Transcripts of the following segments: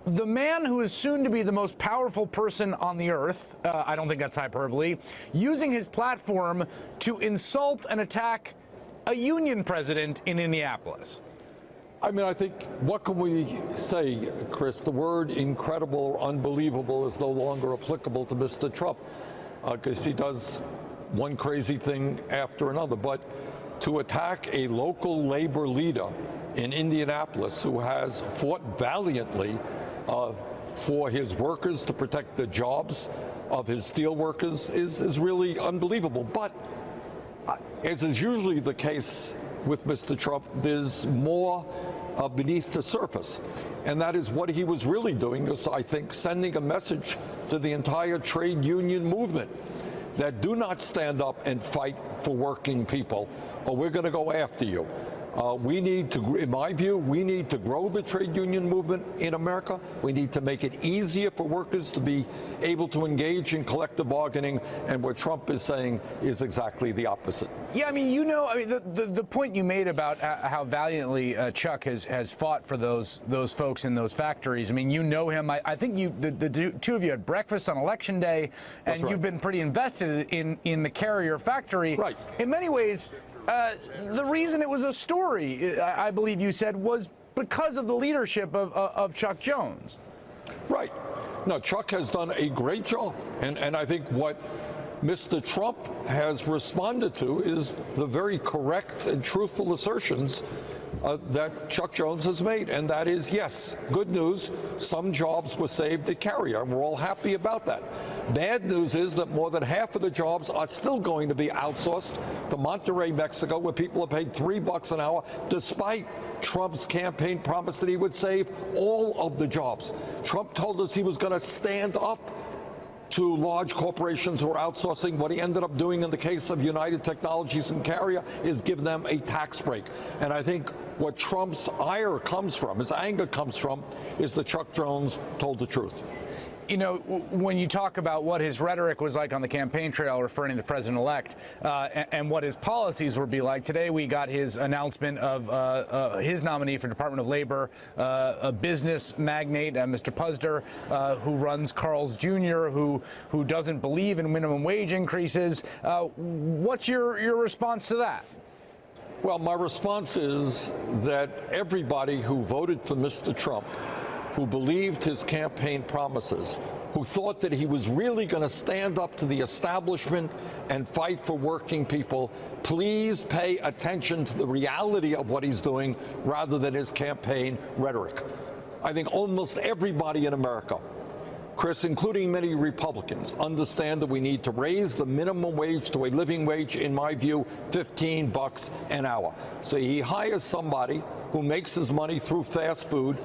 the man who is soon to be the most powerful person on the earth, I don't think that's hyperbole, using his platform to insult and attack a union president in Indianapolis. I mean, I think, what can we say, Chris? The word incredible or unbelievable is no longer applicable to Mr. Trump because he does one crazy thing after another. But to attack a local labor leader in Indianapolis who has fought valiantly for his workers to protect the jobs of his steel workers is really unbelievable. But as is usually the case with Mr. Trump, there's more beneath the surface. And that is what he was really doing is, I think, sending a message to the entire trade union movement that do not stand up and fight for working people, or we're going to go after you. We need to, in my view, we need to grow the trade union movement in America. We need to make it easier for workers to be able to engage in collective bargaining. And what Trump is saying is exactly the opposite. Yeah, I mean, the point you made about how valiantly Chuck has fought for those folks in those factories. I mean, you know him. I think the two of you had breakfast on Election Day, and you've been pretty invested in the Carrier factory. Right. In many ways, the reason it was a story, I believe you said, was because of the leadership of Chuck Jones. Right. No, Chuck has done a great job. And I think what Mr. Trump has responded to is the very correct and truthful assertions that Chuck Jones has made. And that is, yes, good news, some jobs were saved at Carrier, and we're all happy about that. Bad news is that more than half of the jobs are still going to be outsourced to Monterrey, Mexico, where people are paid $3 an hour, despite Trump's campaign promise that he would save all of the jobs. Trump told us he was going to stand up to large corporations who are outsourcing. What he ended up doing in the case of United Technologies and Carrier is give them a tax break. And I think what Trump's ire comes from, his anger comes from, is that Chuck Jones told the truth. You know, when you talk about what his rhetoric was like on the campaign trail, referring to the president-elect, and what his policies would be like, today we got his announcement of his nominee for Department of Labor, a business magnate, Mr. Puzder, who runs Carl's Jr., who doesn't believe in minimum wage increases. What's your response to that? Well, my response is that everybody who voted for Mr. Trump, who believed his campaign promises, who thought that he was really going to stand up to the establishment and fight for working people, please pay attention to the reality of what he's doing rather than his campaign rhetoric. I think almost everybody in America, Chris, including many Republicans, understand that we need to raise the minimum wage to a living wage, in my view, $15 an hour. So he hires somebody who makes his money through fast food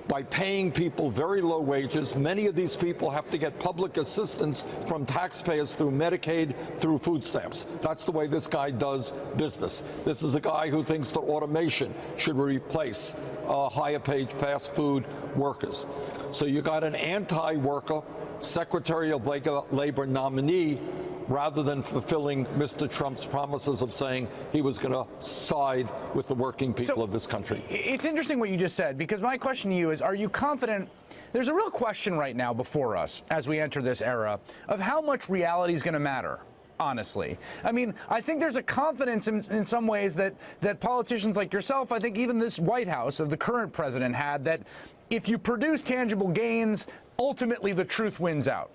by paying people very low wages. Many of these people have to get public assistance from taxpayers through Medicaid, through food stamps. That's the way this guy does business. This is a guy who thinks that automation should replace higher paid fast food workers. So you got an anti-worker Secretary of Labor nominee rather than fulfilling Mr. Trump's promises of saying he was going to side with the working people of this country. It's interesting what you just said, because my question to you is, are you confident? There's a real question right now before us as we enter this era of how much reality is going to matter. Honestly, I mean, I think there's a confidence in some ways that politicians like yourself, I think even this White House of the current president had, that if you produce tangible gains, ultimately the truth wins out.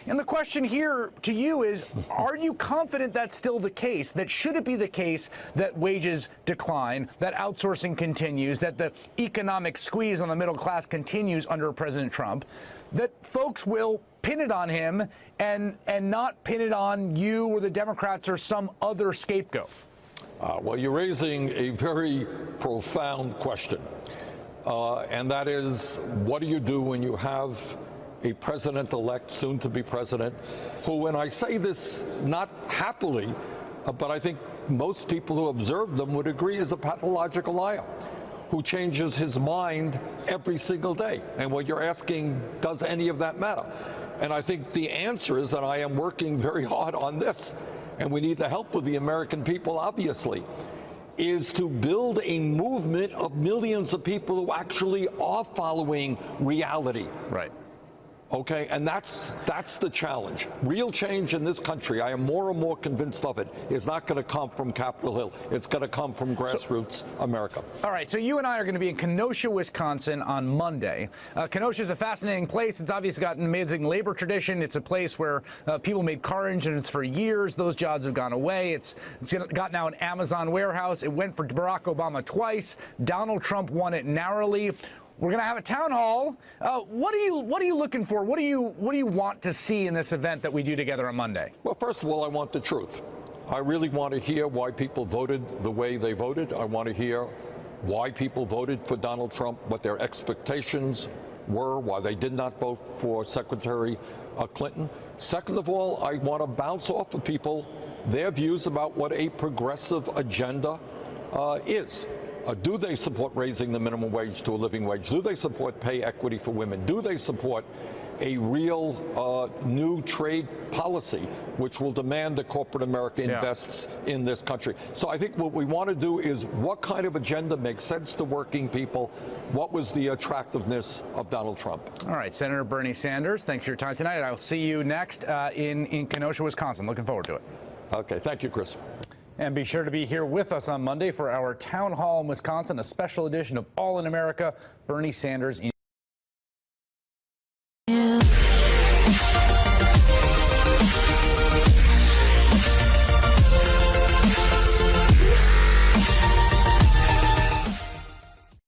And the question here to you is, are you confident that's still the case? That should it be the case that wages decline, that outsourcing continues, that the economic squeeze on the middle class continues under President Trump, that folks will pin it on him and not pin it on you or the Democrats or some other scapegoat? Well, you're raising a very profound question. And that is, what do you do when you have a president-elect, soon-to-be president, who, and I say this not happily, but I think most people who observe them would agree, is a pathological liar, who changes his mind every single day. And what you're asking, does any of that matter? And I think the answer is, and I am working very hard on this, and we need the help of the American people, obviously. is to build a movement of millions of people who actually are following reality. Right. Okay, and that's the challenge. Real change in this country, I am more and more convinced of it, is not going to come from Capitol Hill. It's going to come from grassroots America. All right, so you and I are going to be in Kenosha, Wisconsin on Monday. Kenosha is a fascinating place. It's obviously got an amazing labor tradition. It's a place where people made car engines for years. Those jobs have gone away. It's got now an Amazon warehouse. It went for Barack Obama twice. Donald Trump won it narrowly. We're going to have a town hall. What are you looking for? What do you want to see in this event that we do together on Monday? Well, first of all, I want the truth. I really want to hear why people voted the way they voted. I want to hear why people voted for Donald Trump, what their expectations were, why they did not vote for Secretary Clinton. Second of all, I want to bounce off of people their views about what a progressive agenda is. Do they support raising the minimum wage to a living wage? Do they support pay equity for women? Do they support a real new trade policy which will demand that corporate America invests in this country? So I think what we want to do is, what kind of agenda makes sense to working people? What was the attractiveness of Donald Trump? All right, Senator Bernie Sanders, thanks for your time tonight. I'll see you next in Kenosha, Wisconsin. Looking forward to it. Okay, thank you, Chris. And be sure to be here with us on Monday for our town hall in Wisconsin, a special edition of All in America. Bernie Sanders.